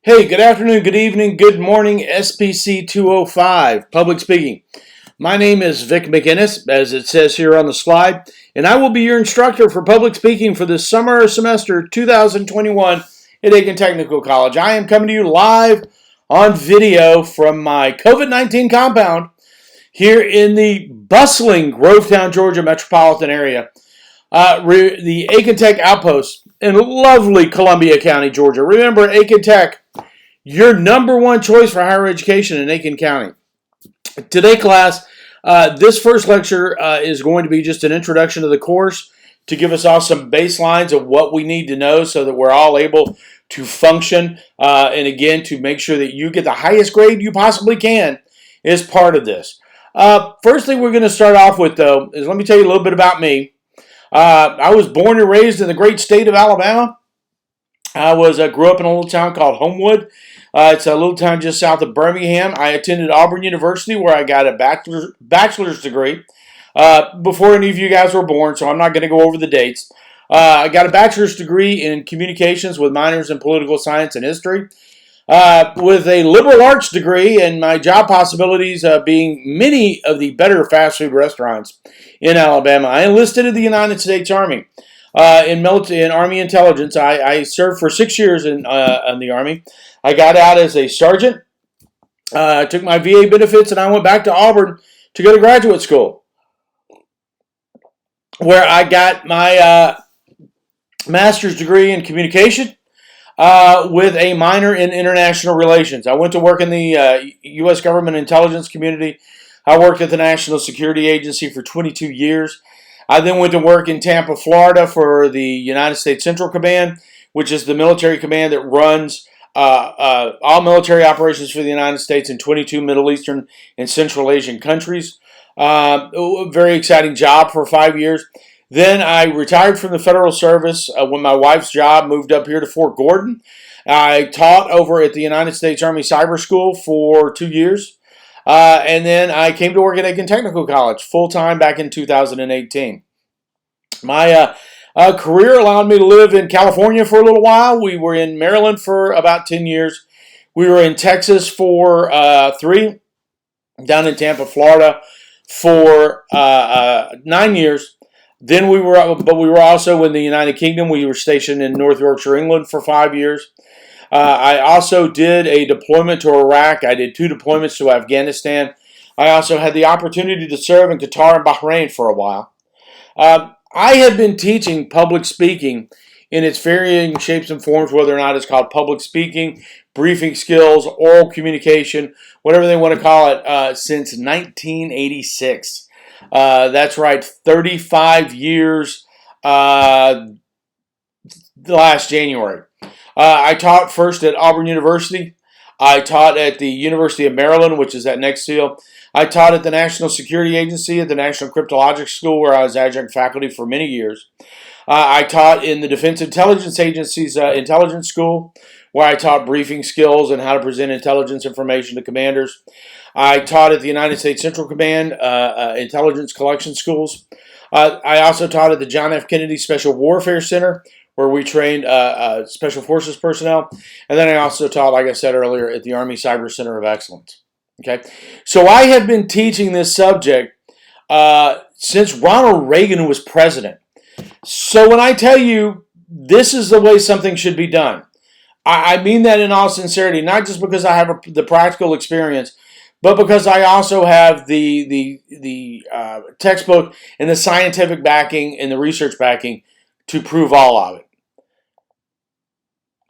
Hey, good afternoon, good evening, good morning, SPC-205, public speaking. My name is Vic McInnes, as it says here on the slide, and I will be your instructor for public speaking for the summer semester 2021 at Aiken Technical College. I am coming to you live on video from my COVID-19 compound here in the bustling Grovetown, Georgia metropolitan area. The Aiken Tech Outpost in lovely Columbia County, Georgia. Remember, Aiken Tech, your number one choice for higher education in Aiken County. Today, class, this first lecture is going to be just an introduction to the course to give us all some baselines of what we need to know so that we're all able to function and, again, to make sure that you get the highest grade you possibly can is part of this. First thing we're going to start off with, though, is let me tell you a little bit about me. I was born and raised in the great state of Alabama. I grew up in a little town called Homewood. It's a little town just south of Birmingham. I attended Auburn University where I got a bachelor's degree before any of you guys were born, so I'm not going to go over the dates. I got a bachelor's degree in communications with minors in political science and history, with a liberal arts degree and my job possibilities being many of the better fast food restaurants in Alabama. I enlisted in the United States Army. In Army intelligence, I served for 6 years in the Army. I got out as a sergeant, took my VA benefits, and I went back to Auburn to go to graduate school, where I got my master's degree in communication with a minor in international relations. I went to work in the U.S. government intelligence community. I worked at the National Security Agency for 22 years. I then went to work in Tampa, Florida for the United States Central Command, which is the military command that runs all military operations for the United States in 22 Middle Eastern and Central Asian countries. Very exciting job for 5 years. Then I retired from the federal service when my wife's job moved up here to Fort Gordon. I taught over at the United States Army Cyber School for 2 years. And then I came to work at Aiken Technical College full-time back in 2018. My career allowed me to live in California for a little while. We were in Maryland for about 10 years. We were in Texas for 3, down in Tampa, Florida for 9 years. Then we were also in the United Kingdom. We were stationed in North Yorkshire, England for 5 years. I also did a deployment to Iraq. I did 2 deployments to Afghanistan. I also had the opportunity to serve in Qatar and Bahrain for a while. I have been teaching public speaking in its varying shapes and forms, whether or not it's called public speaking, briefing skills, oral communication, whatever they want to call it, since 1986. That's right, 35 years last January. I taught first at Auburn University. I taught at the University of Maryland, which is at Next Seal. I taught at the National Security Agency at the National Cryptologics School, where I was adjunct faculty for many years. I taught in the Defense Intelligence Agency's intelligence school, where I taught briefing skills and how to present intelligence information to commanders. I taught at the United States Central Command intelligence collection schools. I also taught at the John F. Kennedy Special Warfare Center, where we trained Special Forces personnel. And then I also taught, like I said earlier, at the Army Cyber Center of Excellence. Okay, so I have been teaching this subject since Ronald Reagan was president. So when I tell you this is the way something should be done, I mean that in all sincerity, not just because I have the practical experience, but because I also have the textbook and the scientific backing and the research backing to prove all of it.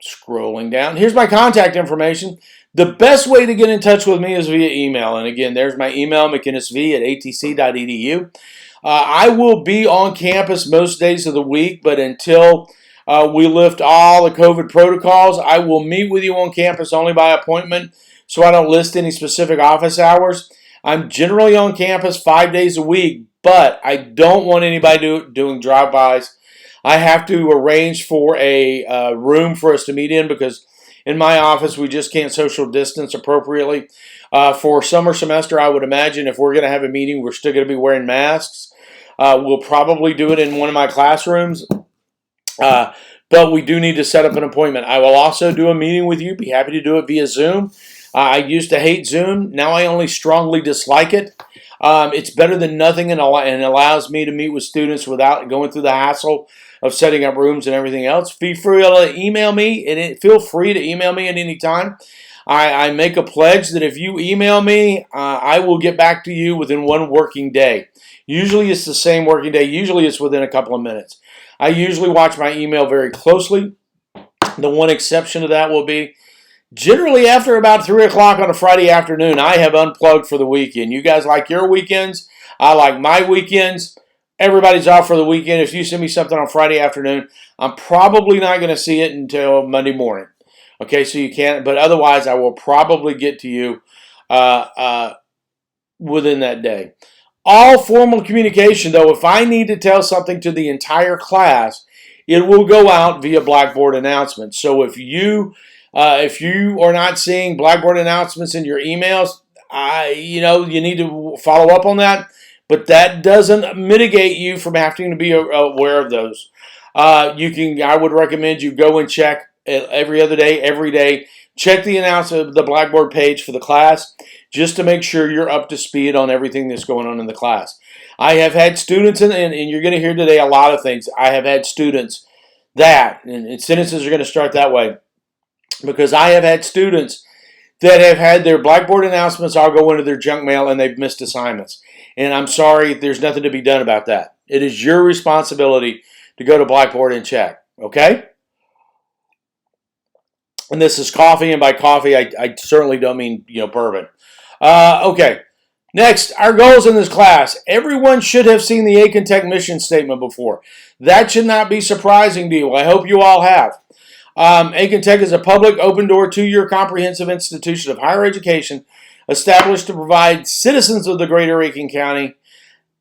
Scrolling down, here's my contact information. The best way to get in touch with me is via email. And again, there's my email, mckinnisv@atc.edu. I will be on campus most days of the week, but until we lift all the COVID protocols, I will meet with you on campus only by appointment, so I don't list any specific office hours. I'm generally on campus 5 days a week, but I don't want anybody doing drive-bys. I have to arrange for a room for us to meet in because in my office we just can't social distance appropriately. For summer semester, I would imagine if we're going to have a meeting, we're still going to be wearing masks. We'll probably do it in one of my classrooms. but we do need to set up an appointment. I will also do a meeting with you. Be happy to do it via Zoom. I used to hate Zoom. Now I only strongly dislike it. It's better than nothing and allows me to meet with students without going through the hassle of setting up rooms and everything else. Feel free to email me at any time. I make a pledge that if you email me, I will get back to you within one working day. Usually it's the same working day. Usually it's within a couple of minutes. I usually watch my email very closely. The one exception to that will be generally after about 3 o'clock on a Friday afternoon, I have unplugged for the weekend. You guys like your weekends. I like my weekends. Everybody's off for the weekend. If you send me something on Friday afternoon, I'm probably not going to see it until Monday morning. Okay, so you can't, but otherwise I will probably get to you within that day. All formal communication, though, if I need to tell something to the entire class, it will go out via Blackboard announcements. So if you are not seeing Blackboard announcements in your emails, you need to follow up on that. But that doesn't mitigate you from having to be aware of those. I would recommend you go and check every other day, every day. Check the announcement of the Blackboard page for the class just to make sure you're up to speed on everything that's going on in the class. I have had students, and you're going to hear today a lot of things. I have had students and sentences are going to start that way, because I have had students that have had their Blackboard announcements all go into their junk mail and they've missed assignments. And I'm sorry, there's nothing to be done about that. It is your responsibility to go to Blackboard and check, okay? And this is coffee, and by coffee, I certainly don't mean bourbon. Okay. Next, our goals in this class. Everyone should have seen the Aiken Tech mission statement before. That should not be surprising to you. I hope you all have. Aiken Tech is a public, open-door, 2-year comprehensive institution of higher education established to provide citizens of the greater Aiken County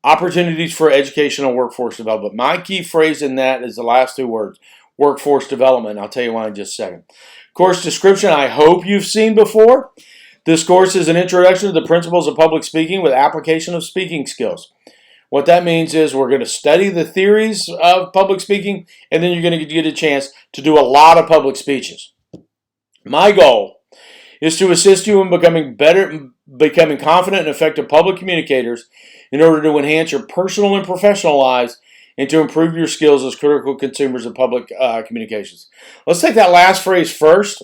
opportunities for educational workforce development. My key phrase in that is the last 2 words, workforce development. I'll tell you why in just a second. Course description, I hope you've seen before. This course is an introduction to the principles of public speaking with application of speaking skills. What that means is we're going to study the theories of public speaking, and then you're going to get a chance to do a lot of public speeches. My goal is to assist you in becoming confident and effective public communicators in order to enhance your personal and professional lives and to improve your skills as critical consumers of public communications. Let's take that last phrase first.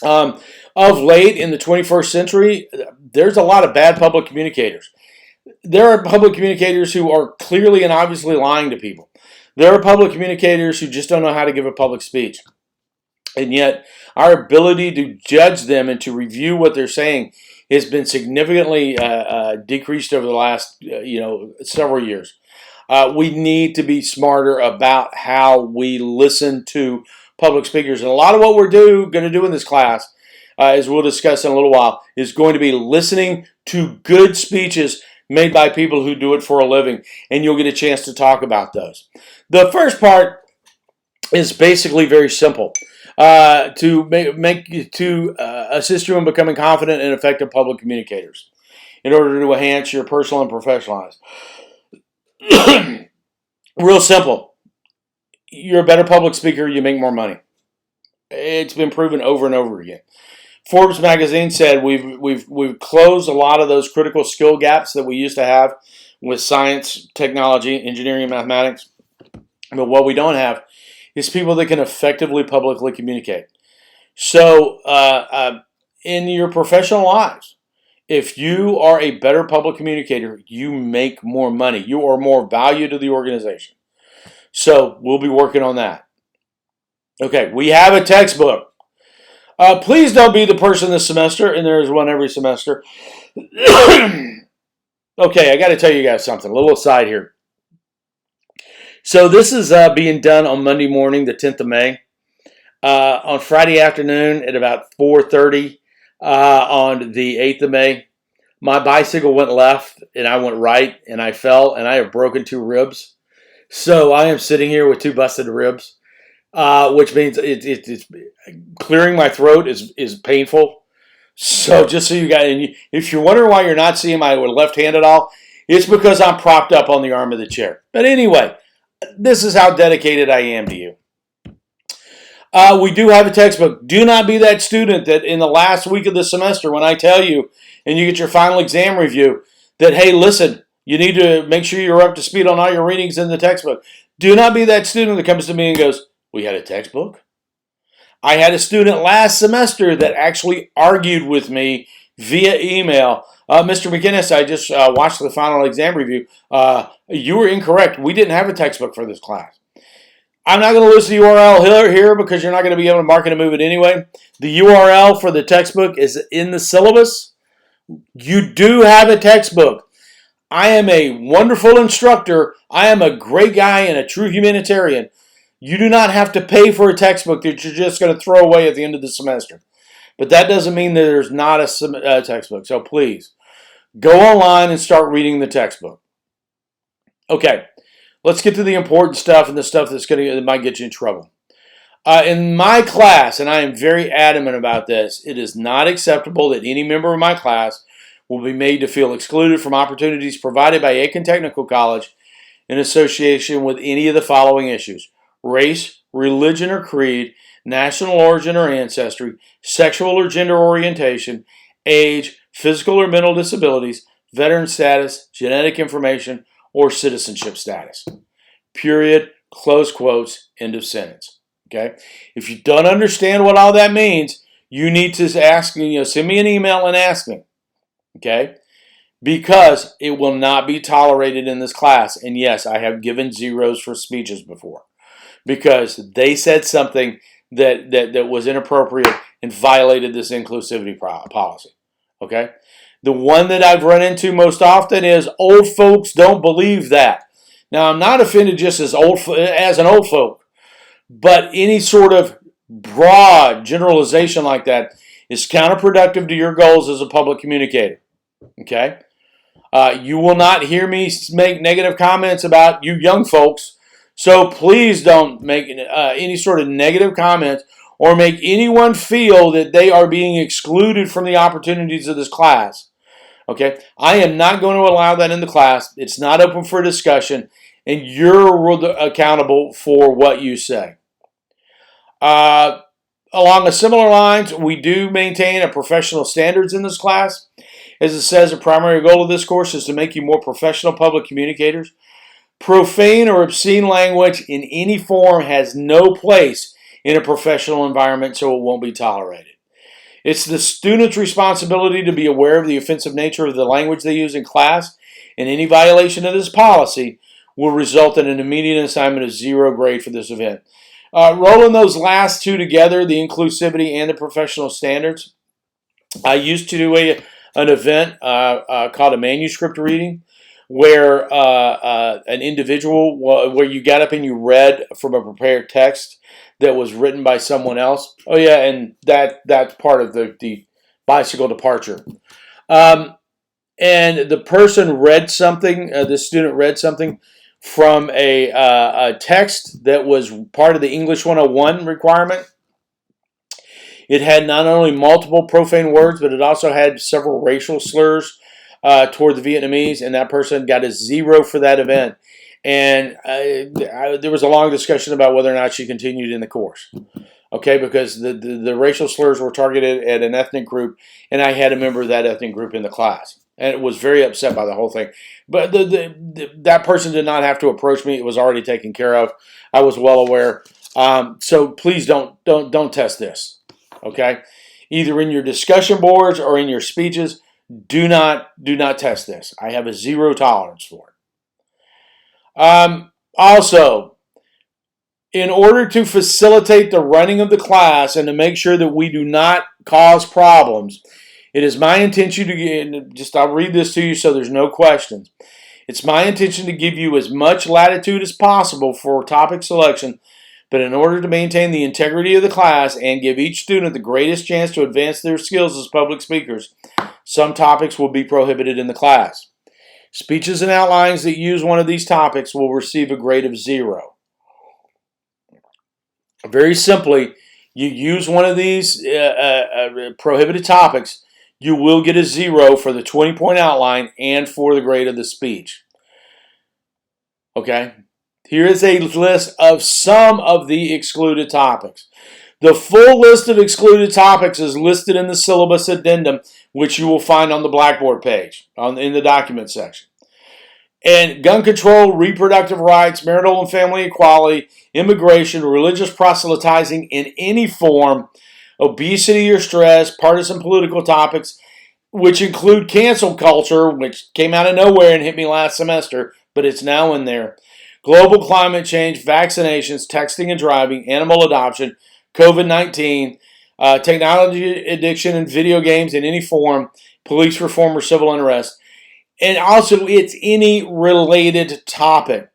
Of late in the 21st century, there's a lot of bad public communicators. There are public communicators who are clearly and obviously lying to people. There are public communicators who just don't know how to give a public speech. And yet, our ability to judge them and to review what they're saying has been significantly decreased over the last several years. We need to be smarter about how we listen to public speakers. And a lot of what we're going to do in this class, as we'll discuss in a little while, is going to be listening to good speeches made by people who do it for a living, and you'll get a chance to talk about those. The first part is basically very simple. To assist you in becoming confident and effective public communicators in order to enhance your personal and professional lives. Real simple. You're a better public speaker, you make more money. It's been proven over and over again. Forbes magazine said we've closed a lot of those critical skill gaps that we used to have with science, technology, engineering, and mathematics. But what we don't have is people that can effectively publicly communicate. So in your professional lives, if you are a better public communicator, you make more money. You are more value to the organization. So we'll be working on that. Okay, we have a textbook. Please don't be the person this semester, and there is one every semester. Okay, I got to tell you guys something. A little aside here. So this is being done on Monday morning, the 10th of May. On Friday afternoon at about 4:30 on the 8th of May, my bicycle went left, and I went right, and I fell, and I have broken 2 ribs. So I am sitting here with 2 busted ribs. Which means it's clearing my throat is painful. So just so you guys, and if you're wondering why you're not seeing my left hand at all, it's because I'm propped up on the arm of the chair. But anyway, this is how dedicated I am to you. We do have a textbook. Do not be that student that in the last week of the semester, when I tell you and you get your final exam review, that, hey, listen, you need to make sure you're up to speed on all your readings in the textbook. Do not be that student that comes to me and goes, we had a textbook? I had a student last semester that actually argued with me via email. Mr. McInnes, I just watched the final exam review. You were incorrect. We didn't have a textbook for this class. I'm not going to list the URL here because you're not going to be able to mark it and move it anyway. The URL for the textbook is in the syllabus. You do have a textbook. I am a wonderful instructor. I am a great guy and a true humanitarian. You do not have to pay for a textbook that you're just going to throw away at the end of the semester. But that doesn't mean that there's not a textbook. So please, go online and start reading the textbook. Okay, let's get to the important stuff and the stuff that might get you in trouble. In my class, and I am very adamant about this, it is not acceptable that any member of my class will be made to feel excluded from opportunities provided by Aiken Technical College in association with any of the following issues: race, religion or creed, national origin or ancestry, sexual or gender orientation, age, physical or mental disabilities, veteran status, genetic information, or citizenship status. Period, close quotes, end of sentence. Okay? If you don't understand what all that means, you need to ask, send me an email and ask me. Okay? Because it will not be tolerated in this class. And yes, I have given zeros for speeches before, because they said something that was inappropriate and violated this inclusivity policy. Okay? The one that I've run into most often is old folks don't believe that. Now, I'm not offended just as an old folk, but any sort of broad generalization like that is counterproductive to your goals as a public communicator. Okay? You will not hear me make negative comments about you young folks, so please don't make any sort of negative comments or make anyone feel that they are being excluded from the opportunities of this class. Okay? I am not going to allow that in the class. It's not open for discussion, and you're accountable for what you say. Along a similar lines, we do maintain a professional standards in this class. As it says, the primary goal of this course is to make you more professional public communicators. Profane or obscene language in any form has no place in a professional environment, so it won't be tolerated. It's the student's responsibility to be aware of the offensive nature of the language they use in class, and any violation of this policy will result in an immediate assignment of 0 grade for this event. Rolling those last two together, the inclusivity and the professional standards, I used to do an event called a manuscript reading, where an individual, where you got up and you read from a prepared text that was written by someone else. Oh yeah, and that's part of the bicycle departure. And the person read something, the student read something from a text that was part of the English 101 requirement. It had not only multiple profane words, but it also had several racial slurs toward the Vietnamese, and that person got a 0 for that event. And there was a long discussion about whether or not she continued in the course. Okay, because the racial slurs were targeted at an ethnic group, and I had a member of that ethnic group in the class, and it was very upset by the whole thing. But that person did not have to approach me; it was already taken care of. I was well aware. So please don't test this. Okay, either in your discussion boards or in your speeches, do not test this. I have a 0 tolerance for it. Also, in order to facilitate the running of the class and to make sure that we do not cause problems, it is my intention to I'll read this to you so there's no questions. It's my intention to give you as much latitude as possible for topic selection, but in order to maintain the integrity of the class and give each student the greatest chance to advance their skills as public speakers, some topics will be prohibited in the class. Speeches and outlines that use one of these topics will receive a grade of 0. Very simply, you use one of these prohibited topics, you will get a 0 for the 20-point outline and for the grade of the speech. Okay? Here is a list of some of the excluded topics. The full list of excluded topics is listed in the syllabus addendum, which you will find on the Blackboard page in the document section. And gun control, reproductive rights, marital and family equality, immigration, religious proselytizing in any form, obesity or stress, partisan political topics, which include cancel culture, which came out of nowhere and hit me last semester, but it's now in there. Global climate change, vaccinations, texting and driving, animal adoption, COVID-19, technology addiction and video games in any form, police reform or civil unrest. And also, it's any related topic.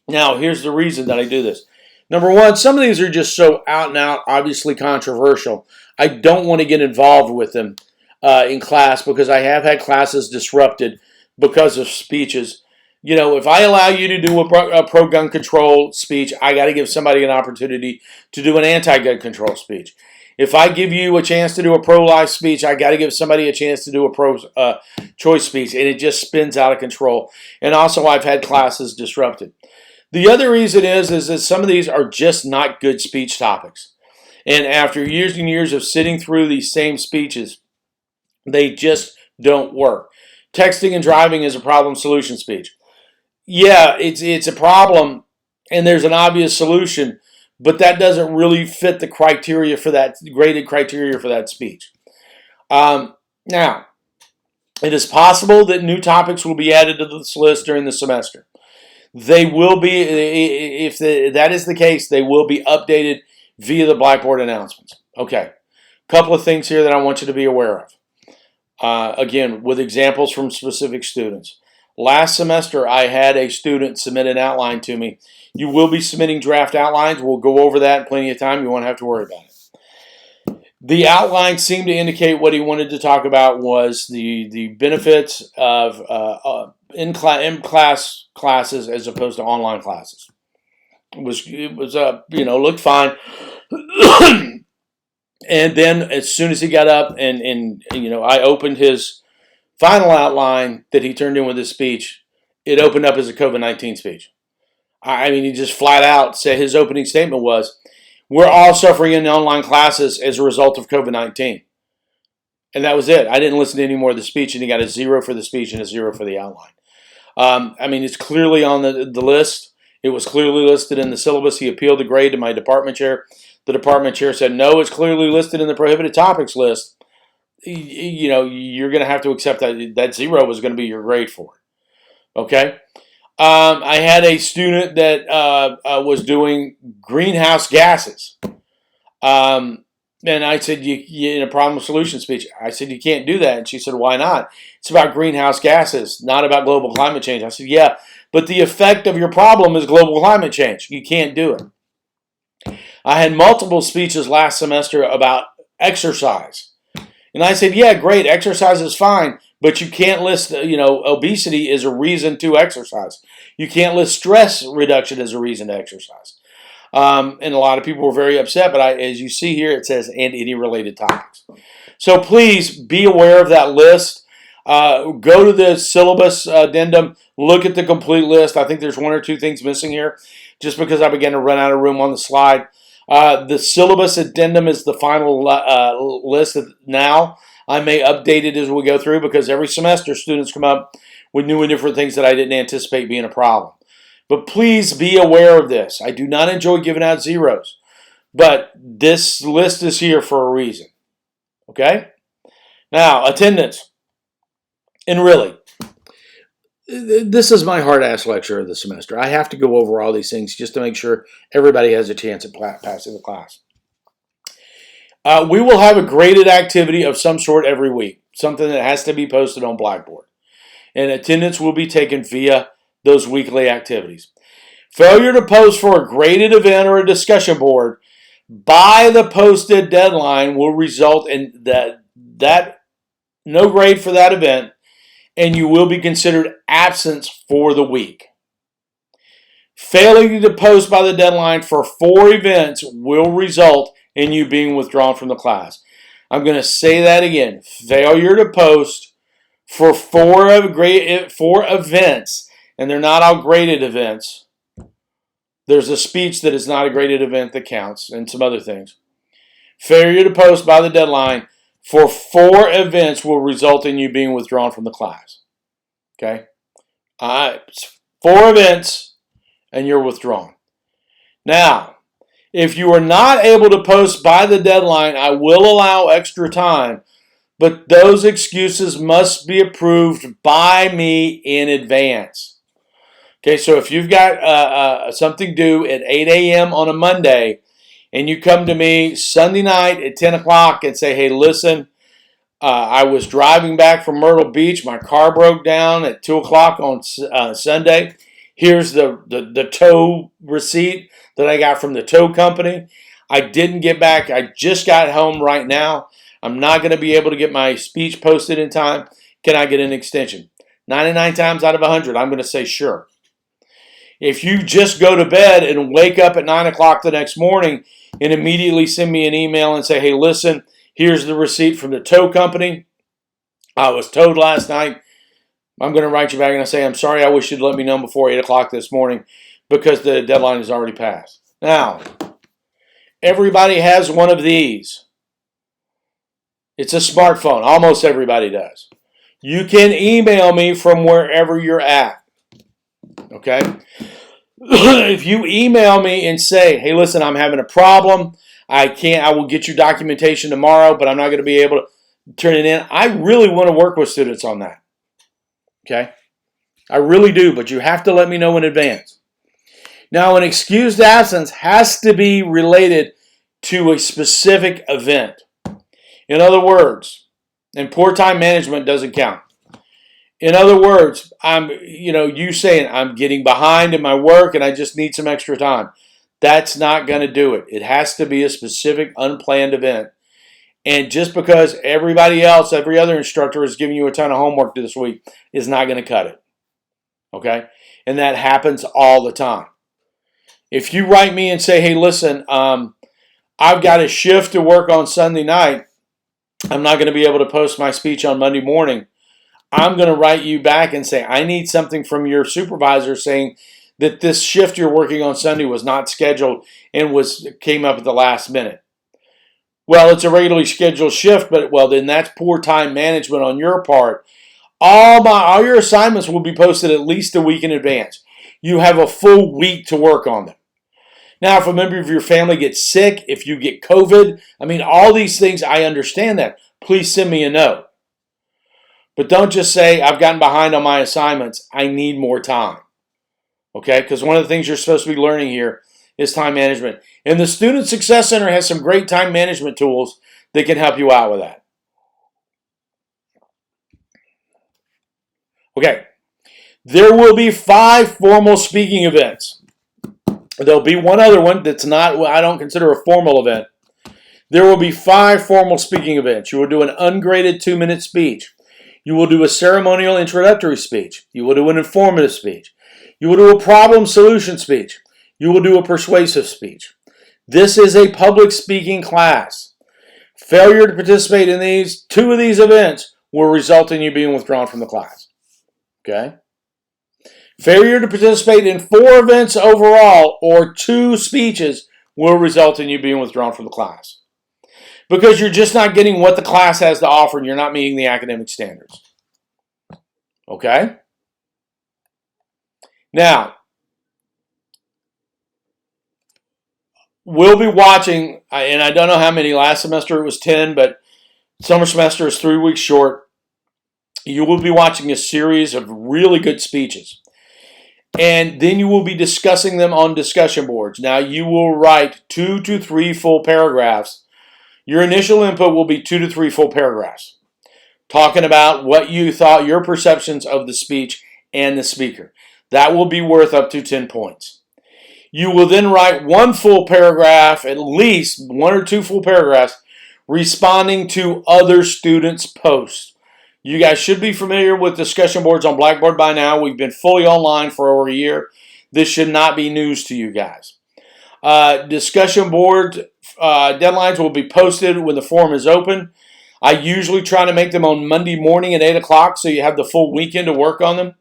Now, here's the reason that I do this. Number one, some of these are just so out and out, obviously controversial. I don't want to get involved with them in class because I have had classes disrupted because of speeches. You know, if I allow you to do a pro-gun control speech, I got to give somebody an opportunity to do an anti-gun control speech. If I give you a chance to do a pro-life speech, I got to give somebody a chance to do a pro-choice speech, and it just spins out of control. And also, I've had classes disrupted. The other reason is that some of these are just not good speech topics. And after years and years of sitting through these same speeches, they just don't work. Texting and driving is a problem-solution speech. Yeah, it's a problem, and there's an obvious solution, but that doesn't really fit the criteria for that, graded criteria for that speech. Now, it is possible that new topics will be added to this list during the semester. They will be, if that is the case, they will be updated via the Blackboard announcements. Okay, a couple of things here that I want you to be aware of. Again, with examples from specific students. Last semester, I had a student submit an outline to me. You will be submitting draft outlines. We'll go over that in plenty of time. You won't have to worry about it. The outline seemed to indicate what he wanted to talk about was the benefits of in-class classes as opposed to online classes. It was looked fine. And then as soon as he got up and I opened his final outline that he turned in with his speech, it opened up as a COVID-19 speech. I mean, he just flat out said his opening statement was, we're all suffering in online classes as a result of COVID-19. And that was it. I didn't listen to any more of the speech, and he got a 0 for the speech and a 0 for the outline. I mean, it's clearly on the list. It was clearly listed in the syllabus. He appealed the grade to my department chair. The department chair said, no, it's clearly listed in the prohibited topics list. You're going to have to accept that 0 was going to be your grade for it. Okay? I had a student that was doing greenhouse gases. And I said, in a problem solution speech, I said, you can't do that. And she said, why not? It's about greenhouse gases, not about global climate change. I said, yeah, but the effect of your problem is global climate change. You can't do it. I had multiple speeches last semester about exercise. And I said, yeah, great, exercise is fine, but you can't list, obesity as a reason to exercise. You can't list stress reduction as a reason to exercise. And a lot of people were very upset, but as you see here, it says, and any related topics. So please be aware of that list. Go to the syllabus addendum, look at the complete list. I think there's 1 or 2 things missing here, just because I began to run out of room on the slide. The syllabus addendum is the final list now. I may update it as we go through because every semester students come up with new and different things that I didn't anticipate being a problem. But please be aware of this. I do not enjoy giving out zeros, but this list is here for a reason. Okay? Now, attendance. And really, this is my hard-ass lecture of the semester. I have to go over all these things just to make sure everybody has a chance at passing the class. We will have a graded activity of some sort every week, something that has to be posted on Blackboard. And attendance will be taken via those weekly activities. Failure to post for a graded event or a discussion board by the posted deadline will result in that no grade for that event, and you will be considered absent for the week. Failing to post by the deadline for 4 events will result in you being withdrawn from the class. I'm going to say that again. Failure to post for 4 events, and they're not all graded events. There's a speech that is not a graded event that counts, and some other things. Failure to post by the deadline for 4 events will result in you being withdrawn from the class. Okay? 4 events and you're withdrawn. Now, if you are not able to post by the deadline, I will allow extra time, but those excuses must be approved by me in advance. Okay, so if you've got something due at 8 a.m. on a Monday, and you come to me Sunday night at 10 o'clock and say, hey, listen, I was driving back from Myrtle Beach. My car broke down at 2 o'clock on Sunday. Here's the tow receipt that I got from the tow company. I didn't get back. I just got home right now. I'm not going to be able to get my speech posted in time. Can I get an extension? 99 times out of 100, I'm going to say sure. If you just go to bed and wake up at 9 o'clock the next morning and immediately send me an email and say, hey, listen, here's the receipt from the tow company. I was towed last night. I'm going to write you back and I say, I'm sorry, I wish you'd let me know before 8 o'clock this morning because the deadline is already passed. Now, everybody has one of these. It's a smartphone. Almost everybody does. You can email me from wherever you're at. Okay? If you email me and say, hey, listen, I'm having a problem. I will get your documentation tomorrow, but I'm not going to be able to turn it in. I really want to work with students on that. Okay? I really do, but you have to let me know in advance. Now, an excused absence has to be related to a specific event. In other words, and poor time management doesn't count. In other words, you saying I'm getting behind in my work and I just need some extra time. That's not going to do it. It has to be a specific unplanned event. And just because everybody else, every other instructor is giving you a ton of homework this week is not going to cut it. Okay? And that happens all the time. If you write me and say, hey, listen, I've got a shift to work on Sunday night. I'm not going to be able to post my speech on Monday morning. I'm going to write you back and say, I need something from your supervisor saying that this shift you're working on Sunday was not scheduled and came up at the last minute. Well, it's a regularly scheduled shift, but then that's poor time management on your part. All your assignments will be posted at least a week in advance. You have a full week to work on them. Now, if a member of your family gets sick, if you get COVID, all these things, I understand that. Please send me a note. But don't just say, I've gotten behind on my assignments. I need more time. Okay? Because one of the things you're supposed to be learning here is time management. And the Student Success Center has some great time management tools that can help you out with that. Okay. There will be 5 formal speaking events. There'll be one other one that's not, I don't consider a formal event. There will be 5 formal speaking events. You will do an ungraded 2-minute speech. You will do a ceremonial introductory speech. You will do an informative speech. You will do a problem solution speech. You will do a persuasive speech. This is a public speaking class. Failure to participate in 2 of these events will result in you being withdrawn from the class. Okay? Failure to participate in 4 events overall or 2 speeches will result in you being withdrawn from the class. Because you're just not getting what the class has to offer and you're not meeting the academic standards. Okay? Now, we'll be watching, and I don't know how many. Last semester it was 10, but summer semester is 3 weeks short. You will be watching a series of really good speeches. And then you will be discussing them on discussion boards. Now, you will write 2 to 3 full paragraphs. Your initial input will be 2 to 3 full paragraphs, talking about what you thought, your perceptions of the speech and the speaker. That will be worth up to 10 points. You will then write 1 full paragraph, at least 1 or 2 full paragraphs, responding to other students' posts. You guys should be familiar with discussion boards on Blackboard by now. We've been fully online for over a year. This should not be news to you guys. Discussion board deadlines will be posted when the forum is open. I usually try to make them on Monday morning at 8 o'clock so you have the full weekend to work on them.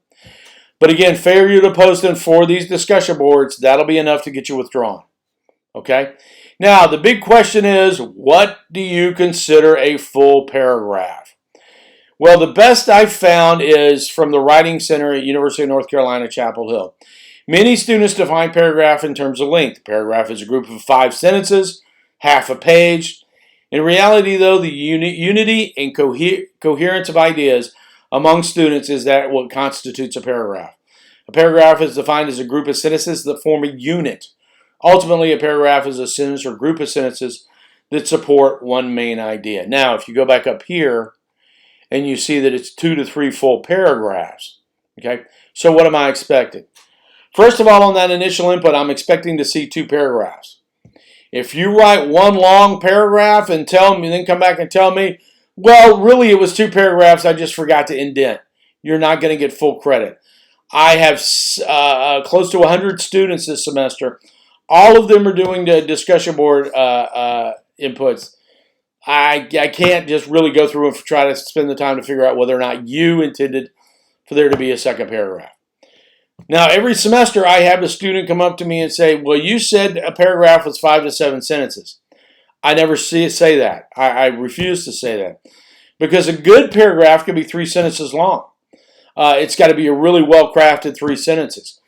But again, failure to post them for these discussion boards, that'll be enough to get you withdrawn. Okay? Now, the big question is, what do you consider a full paragraph? Well, the best I've found is from the Writing Center at University of North Carolina, Chapel Hill. Many students define paragraph in terms of length. Paragraph is a group of 5 sentences, half a page. In reality, though, the unity and coherence of ideas among students is that what constitutes a paragraph. A paragraph is defined as a group of sentences that form a unit. Ultimately, a paragraph is a sentence or group of sentences that support one main idea. Now, if you go back up here and you see that it's 2 to 3 full paragraphs, okay? So what am I expecting? First of all, on that initial input, I'm expecting to see 2 paragraphs. If you write one long paragraph and tell me, then come back and tell me, well, really it was 2 paragraphs, I just forgot to indent, you're not going to get full credit. I have close to 100 students this semester. All of them are doing the discussion board inputs. I can't just really go through and try to spend the time to figure out whether or not you intended for there to be a second paragraph. Now, every semester I have a student come up to me and say, well, you said a paragraph was 5 to 7 sentences. I never say that. I refuse to say that. Because a good paragraph can be 3 sentences long. It's got to be a really well-crafted 3 sentences.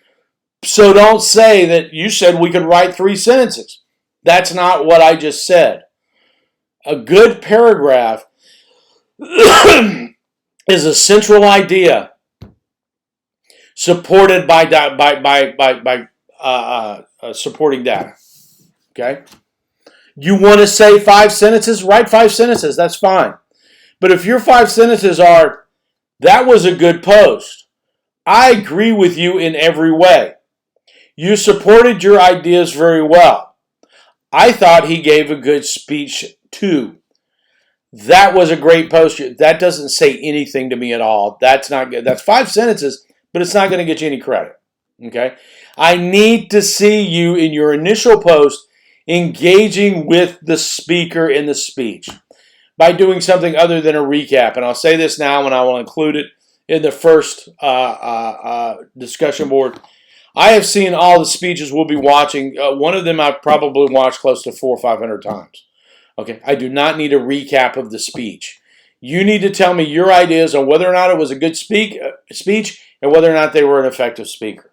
So don't say that you said we could write 3 sentences. That's not what I just said. A good paragraph is a central idea supported by supporting data. Okay? You want to say 5 sentences? Write 5 sentences. That's fine. But if your 5 sentences are, that was a good post. I agree with you in every way. You supported your ideas very well. I thought he gave a good speech too. That was a great post. That doesn't say anything to me at all. That's not good. That's 5 sentences, but it's not going to get you any credit. Okay? I need to see you in your initial post engaging with the speaker in the speech by doing something other than a recap. And I'll say this now, and I will include it in the first discussion board. I have seen all the speeches we'll be watching. One of them I've probably watched close to 400 or 500 times. Okay, I do not need a recap of the speech. You need to tell me your ideas on whether or not it was a good speech and whether or not they were an effective speaker.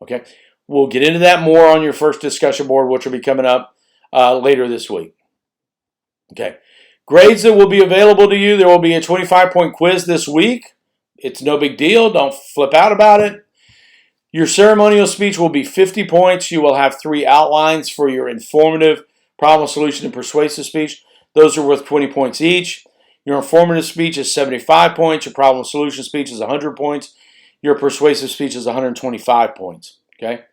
Okay, we'll get into that more on your first discussion board, which will be coming up later this week. Okay, grades that will be available to you. There will be a 25-point quiz this week. It's no big deal. Don't flip out about it. Your ceremonial speech will be 50 points. You will have 3 outlines for your informative, problem solution, and persuasive speech. Those are worth 20 points each. Your informative speech is 75 points. Your problem solution speech is 100 points. Your persuasive speech is 125 points. Okay?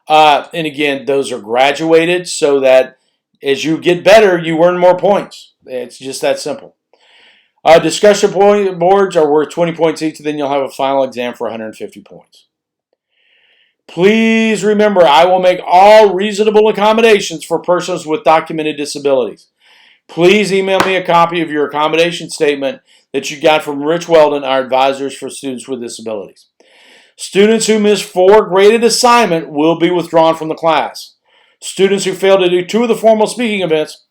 And again, those are graduated so that as you get better, you earn more points. It's just that simple. Discussion boards are worth 20 points each. Then you'll have a final exam for 150 points. Please remember, I will make all reasonable accommodations for persons with documented disabilities. Please email me a copy of your accommodation statement that you got from Rich Weldon, our advisors for students with disabilities. Students who miss 4 graded assignment will be withdrawn from the class. Students who fail to do 2 of the formal speaking events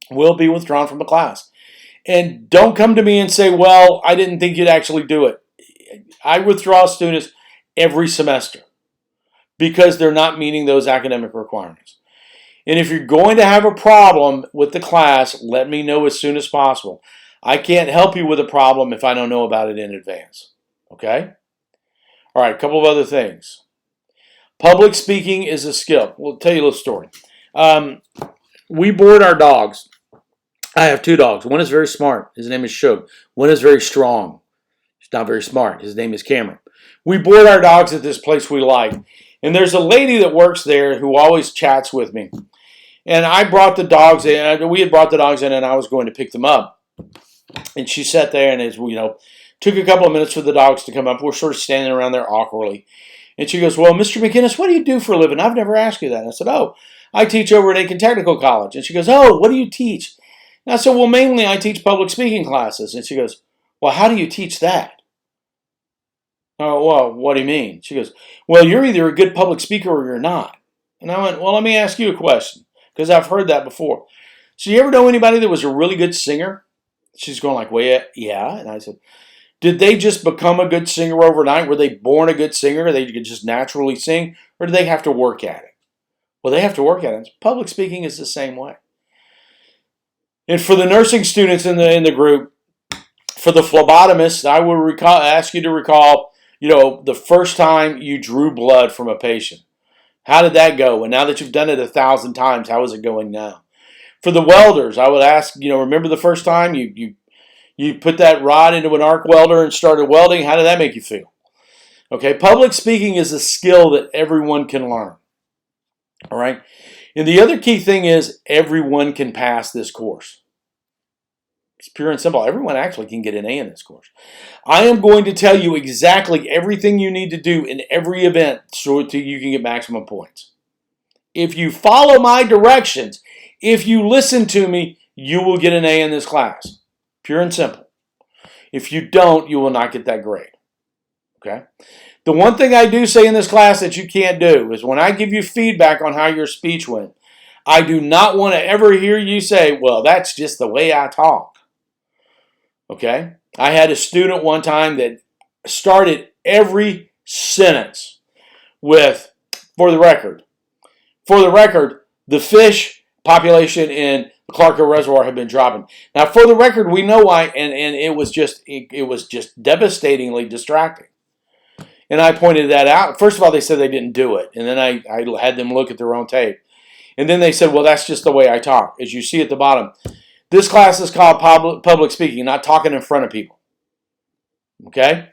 will be withdrawn from the class. And don't come to me and say, well, I didn't think you'd actually do it. I withdraw students every semester because they're not meeting those academic requirements. And if you're going to have a problem with the class, let me know as soon as possible. I can't help you with a problem if I don't know about it in advance. Okay? All right, a couple of other things. Public speaking is a skill. We'll tell you a little story. We board our dogs. I have 2 dogs. One is very smart. His name is Shug. One is very strong. He's not very smart. His name is Cameron. We board our dogs at this place we like. And there's a lady that works there who always chats with me. And I brought the dogs in. We had brought the dogs in, and I was going to pick them up. And she sat there and, took a couple of minutes for the dogs to come up. We're sort of standing around there awkwardly. And she goes, well, Mr. McInnes, what do you do for a living? I've never asked you that. And I said, oh, I teach over at Aiken Technical College. And she goes, oh, what do you teach? And I said, well, mainly I teach public speaking classes. And she goes, well, how do you teach that? Oh, well, what do you mean? She goes, well, you're either a good public speaker or you're not. And I went, well, let me ask you a question. because I've heard that before. So you ever know anybody that was a really good singer? She's going like, well, yeah. And I said, did they just become a good singer overnight? Were they born a good singer? Or they could just naturally sing? Or do they have to work at it? Well, they have to work at it. Public speaking is the same way. And for the nursing students in the group, for the phlebotomists, I would ask you to recall, the first time you drew blood from a patient. How did that go? And now that you've done it 1,000 times, how is it going now? For the welders, I would ask, remember the first time you put that rod into an arc welder and started welding? How did that make you feel? Okay, public speaking is a skill that everyone can learn. All right? And the other key thing is everyone can pass this course. It's pure and simple. Everyone actually can get an A in this course. I am going to tell you exactly everything you need to do in every event so that you can get maximum points. If you follow my directions, if you listen to me, you will get an A in this class. Pure and simple. If you don't, you will not get that grade. Okay? The one thing I do say in this class that you can't do is when I give you feedback on how your speech went, I do not want to ever hear you say, well, that's just the way I talk. Okay? I had a student one time that started every sentence with, for the record, the fish population in the Clarko Reservoir had been dropping. Now, for the record, we know why, and it was just devastatingly distracting. And I pointed that out. First of all, they said they didn't do it, and then I had them look at their own tape. And then they said, well, that's just the way I talk. As you see at the bottom, this class is called public speaking, not talking in front of people. Okay?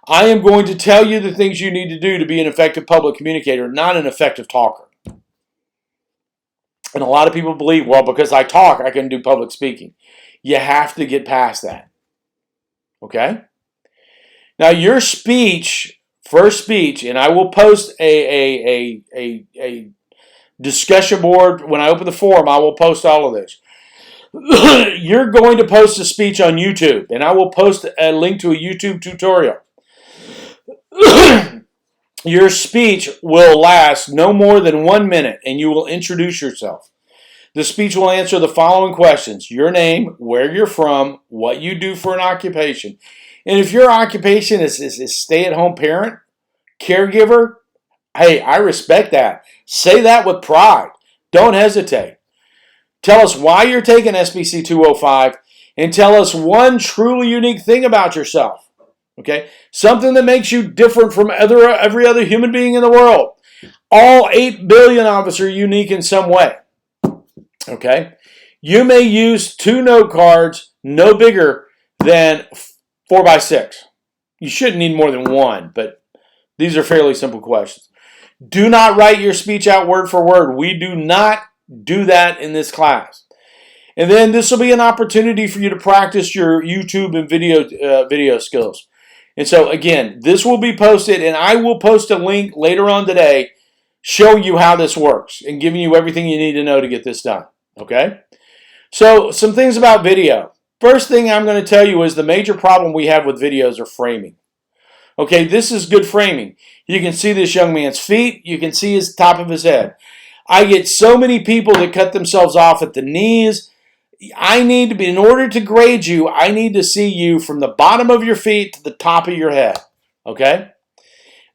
I am going to tell you the things you need to do to be an effective public communicator, not an effective talker. And a lot of people believe, well, because I talk, I can do public speaking. You have to get past that. Okay? Now, your first speech, and I will post a discussion board. When I open the forum, I will post all of this. You're going to post a speech on YouTube, and I will post a link to a YouTube tutorial. Your speech will last no more than 1 minute, and you will introduce yourself. The speech will answer the following questions: your name, where you're from, what you do for an occupation. And if your occupation is stay-at-home parent, caregiver, hey, I respect that. Say that with pride. Don't hesitate. Tell us why you're taking SPC-205, and tell us one truly unique thing about yourself. Okay? Something that makes you different from every other human being in the world. All 8 billion of us are unique in some way. Okay? You may use 2 note cards no bigger than 4x6. You shouldn't need more than 1, but these are fairly simple questions. Do not write your speech out word for word. We do not do that in this class. And then this will be an opportunity for you to practice your YouTube and video skills. And so again, this will be posted, and I will post a link later on today showing you how this works and giving you everything you need to know to get this done. Okay? So some things about video. First thing I'm going to tell you is the major problem we have with videos are framing. Okay, this is good framing. You can see this young man's feet. You can see his top of his head. I get so many people that cut themselves off at the knees. In order to grade you, I need to see you from the bottom of your feet to the top of your head. Okay?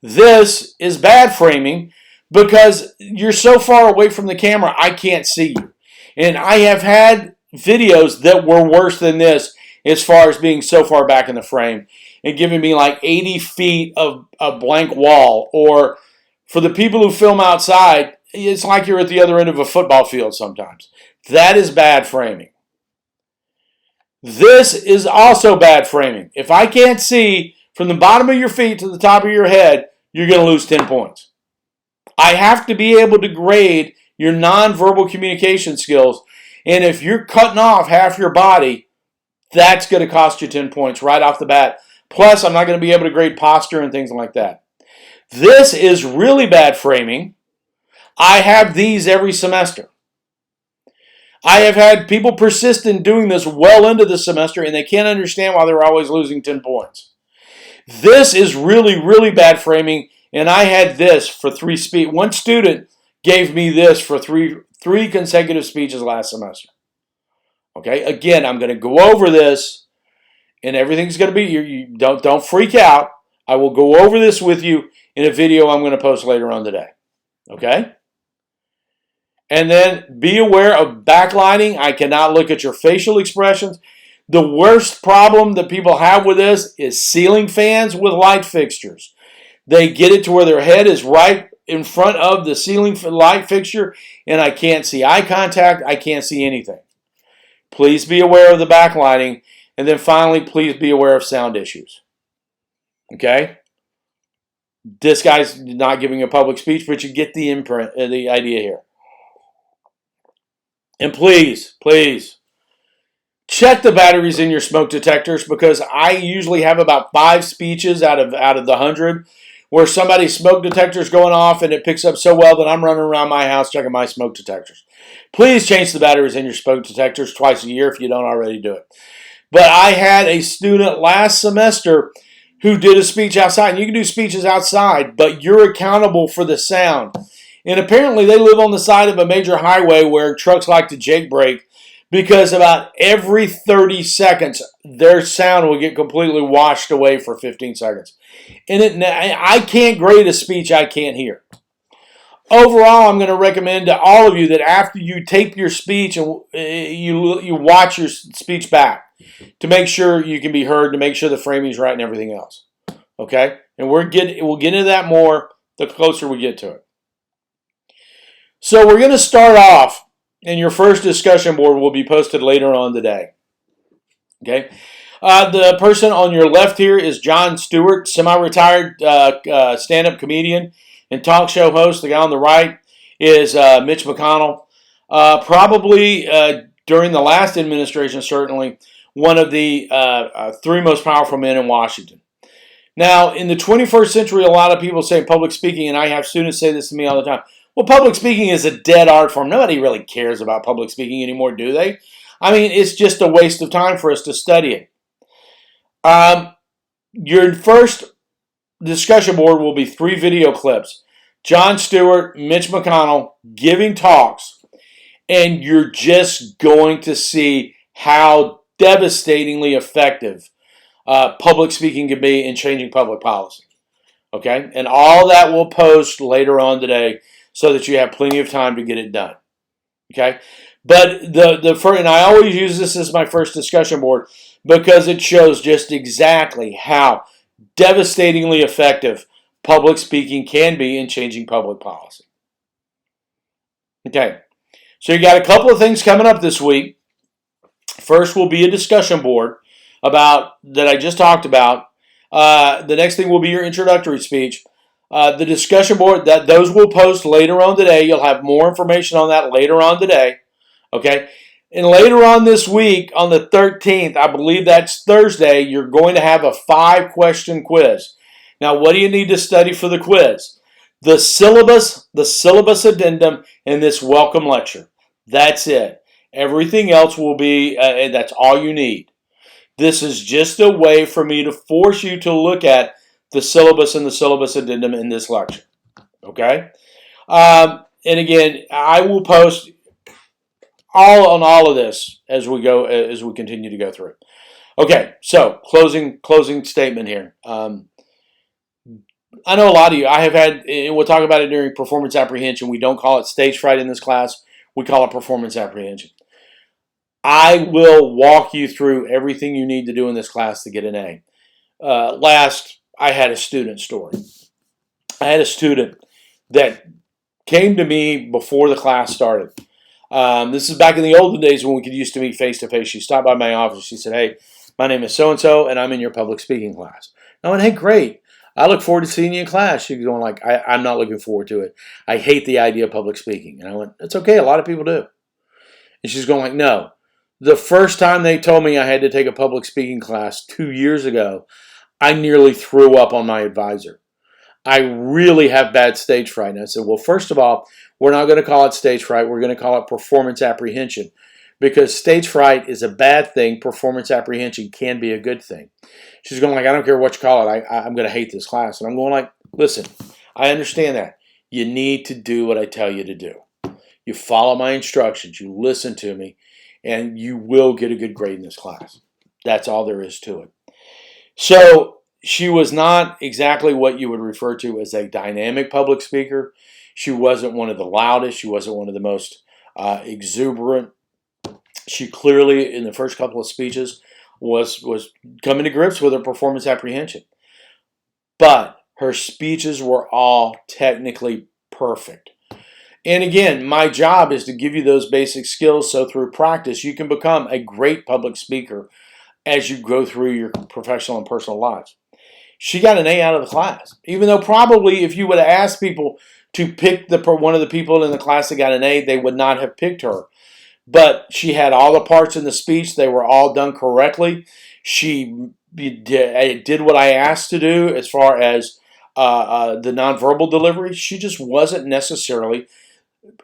This is bad framing because you're so far away from the camera, I can't see you. And I have had videos that were worse than this as far as being so far back in the frame and giving me like 80 feet of a blank wall. Or for the people who film outside, it's like you're at the other end of a football field sometimes. That is bad framing. This is also bad framing. If I can't see from the bottom of your feet to the top of your head, you're going to lose 10 points. I have to be able to grade your nonverbal communication skills. And if you're cutting off half your body, that's going to cost you 10 points right off the bat. Plus, I'm not going to be able to grade posture and things like that. This is really bad framing. I have these every semester. I have had people persist in doing this well into the semester, and they can't understand why they're always losing 10 points. This is really, really bad framing, and I had this for 3 speech. One student gave me this for three 3 consecutive speeches last semester. Okay, again, I'm going to go over this, and everything's going to be, you don't freak out. I will go over this with you in a video I'm going to post later on today. Okay? And then be aware of backlighting. I cannot look at your facial expressions. The worst problem that people have with this is ceiling fans with light fixtures. They get it to where their head is right in front of the ceiling light fixture, and I can't see eye contact. I can't see anything. Please be aware of the backlighting. And then finally, please be aware of sound issues. Okay? This guy's not giving a public speech, but you get the imprint, the idea here. And please, please, check the batteries in your smoke detectors, because I usually have about 5 speeches out of the 100 where somebody's smoke detector's going off and it picks up so well that I'm running around my house checking my smoke detectors. Please change the batteries in your smoke detectors twice a year if you don't already do it. But I had a student last semester who did a speech outside. And you can do speeches outside, but you're accountable for the sound. And apparently they live on the side of a major highway where trucks like to jake brake, because about every 30 seconds, their sound will get completely washed away for 15 seconds. And I can't grade a speech I can't hear. Overall, I'm going to recommend to all of you that after you tape your speech and you watch your speech back to make sure you can be heard, to make sure the framing's right and everything else. Okay? And we'll get into that more the closer we get to it. So we're going to start off, and your first discussion board will be posted later on today. Okay? The person on your left here is Jon Stewart, semi-retired stand-up comedian and talk show host. The guy on the right is Mitch McConnell. Probably during the last administration, certainly, one of the 3 most powerful men in Washington. Now, in the 21st century, a lot of people say public speaking, and I have students say this to me all the time. Well, public speaking is a dead art form. Nobody really cares about public speaking anymore, do they? I mean, it's just a waste of time for us to study it. Your first discussion board will be 3 video clips. Jon Stewart, Mitch McConnell giving talks, and you're just going to see how devastatingly effective public speaking can be in changing public policy. Okay? And all that will post later on today so that you have plenty of time to get it done. Okay? But and I always use this as my first discussion board because it shows just exactly how devastatingly effective public speaking can be in changing public policy. Okay, so you got a couple of things coming up this week. First will be a discussion board that I just talked about. The next thing will be your introductory speech. The discussion board, those will post later on today. You'll have more information on that later on today. Okay, and later on this week, on the 13th, I believe that's Thursday, you're going to have a 5-question quiz. Now, what do you need to study for the quiz? The syllabus addendum, and this welcome lecture. That's it. Everything else will be, that's all you need. This is just a way for me to force you to look at the syllabus and the syllabus addendum in this lecture. Okay? And again, I will post all of this as we continue to go through. Okay, so closing statement here. I know a lot of you, I have had, and we'll talk about it during performance apprehension. We don't call it stage fright in this class. We call it performance apprehension. I will walk you through everything you need to do in this class to get an A. Last, I had a student story. I had a student that came to me before the class started. This is back in the olden days when we could used to meet face-to-face. She stopped by my office. She said, "Hey, my name is so-and-so, and I'm in your public speaking class." I went, "Hey, great. I look forward to seeing you in class." She's going like, I'm not looking forward to it. I hate the idea of public speaking. And I went, "It's okay. A lot of people do." And she's going like, "No. The first time they told me I had to take a public speaking class 2 years ago, I nearly threw up on my advisor. I really have bad stage fright." And I said, "Well, first of all, we're not going to call it stage fright. We're going to call it performance apprehension, because stage fright is a bad thing. Performance apprehension can be a good thing." She's going like, "I don't care what you call it. I'm going to hate this class." And I'm going like, "Listen, I understand that. You need to do what I tell you to do. you follow my instructions, you listen to me, and you will get a good grade in this class. That's all there is to it. So she was not exactly what you would refer to as a dynamic public speaker. She wasn't one of the loudest. She wasn't one of the most exuberant. She clearly, in the first couple of speeches, was coming to grips with her performance apprehension. But her speeches were all technically perfect. And again, my job is to give you those basic skills so through practice you can become a great public speaker as you go through your professional and personal lives. She got an A out of the class, even though probably if you would have asked people to pick one of the people in the class that got an A, they would not have picked her. But she had all the parts in the speech. They were all done correctly. She did what I asked to do as far as the nonverbal delivery. She just wasn't necessarily,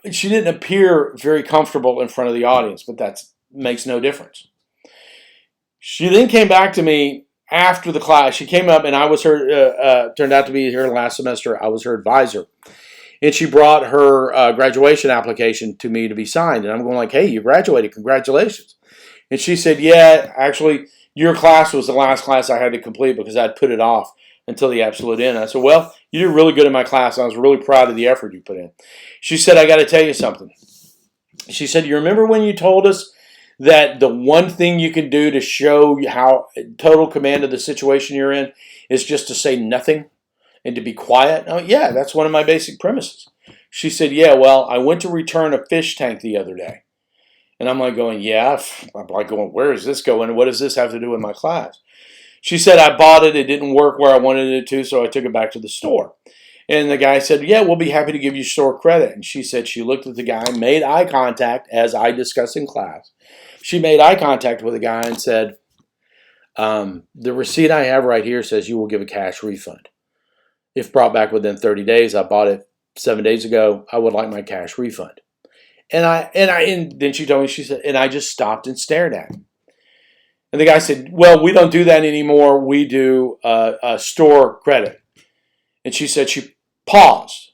she didn't appear very comfortable in front of the audience, but that makes no difference. She then came back to me after the class. She came up and I was her, turned out to be here last semester. I was her advisor. And she brought her graduation application to me to be signed. And I'm going like, hey, you graduated. Congratulations. And she said, yeah, actually, your class was the last class I had to complete because I'd put it off until the absolute end. I said, well, you did really good in my class. I was really proud of the effort you put in. She said, I got to tell you something. She said, you remember when you told us that the one thing you can do to show how total command of the situation you're in is just to say nothing and to be quiet? Oh, yeah, that's one of my basic premises. She said, yeah, well, I went to return a fish tank the other day. And I'm like going, yeah. I'm like going, where is this going? What does this have to do with my class? She said, I bought it. It didn't work where I wanted it to, so I took it back to the store. And the guy said, yeah, we'll be happy to give you store credit. And she said she looked at the guy, made eye contact, as I discussed in class. She made eye contact with the guy and said, the receipt I have right here says you will give a cash refund. If brought back within 30 days, I bought it 7 days ago, I would like my cash refund. And then she told me, she said, and I just stopped and stared at him. And the guy said, well, we don't do that anymore. We do store credit. And she said, she paused.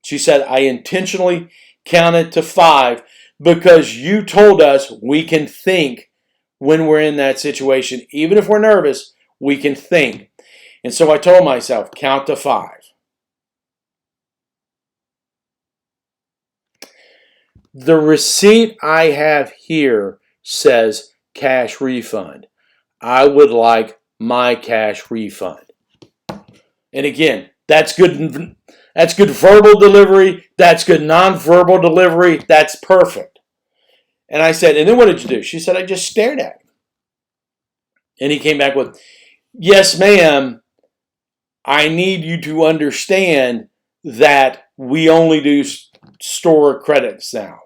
She said, I intentionally counted to 5 because you told us we can think when we're in that situation. Even if we're nervous, we can think. And so I told myself, count to 5. The receipt I have here says cash refund. I would like my cash refund. And again, that's good verbal delivery. That's good nonverbal delivery. That's perfect. And I said, and then what did you do? She said, I just stared at him. And he came back with, yes, ma'am, I need you to understand that we only do store credits now.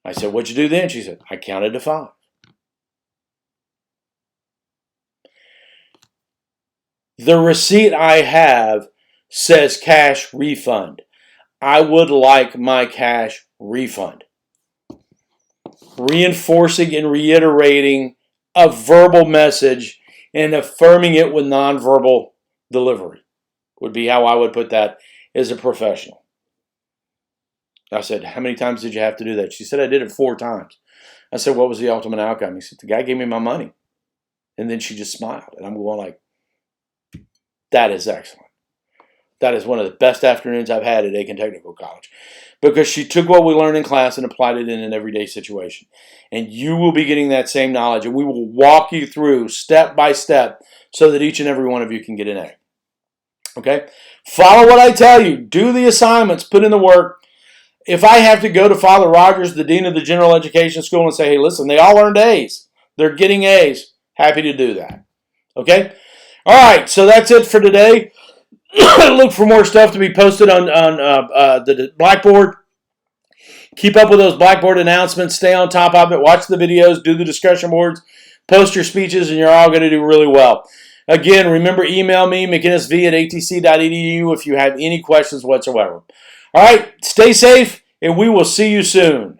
I said, what'd you do then? She said, I counted to 5. The receipt I have says cash refund. I would like my cash refund. Reinforcing and reiterating a verbal message and affirming it with nonverbal delivery would be how I would put that as a professional. I said, how many times did you have to do that? She said, I did it 4 times. I said, what was the ultimate outcome? He said, the guy gave me my money. And then she just smiled. And I'm going like, that is excellent. That is one of the best afternoons I've had at Aiken Technical College. Because she took what we learned in class and applied it in an everyday situation. And you will be getting that same knowledge. And we will walk you through step by step so that each and every one of you can get an A. Okay? Follow what I tell you. Do the assignments. Put in the work. If I have to go to Father Rogers, the Dean of the General Education School, and say, hey, listen, they all earned A's. They're getting A's. Happy to do that. Okay? All right, so that's it for today. Look for more stuff to be posted on the Blackboard. Keep up with those Blackboard announcements. Stay on top of it. Watch the videos. Do the discussion boards. Post your speeches, and you're all going to do really well. Again, remember, email me, mcginnisv@atc.edu if you have any questions whatsoever. All right, stay safe, and we will see you soon.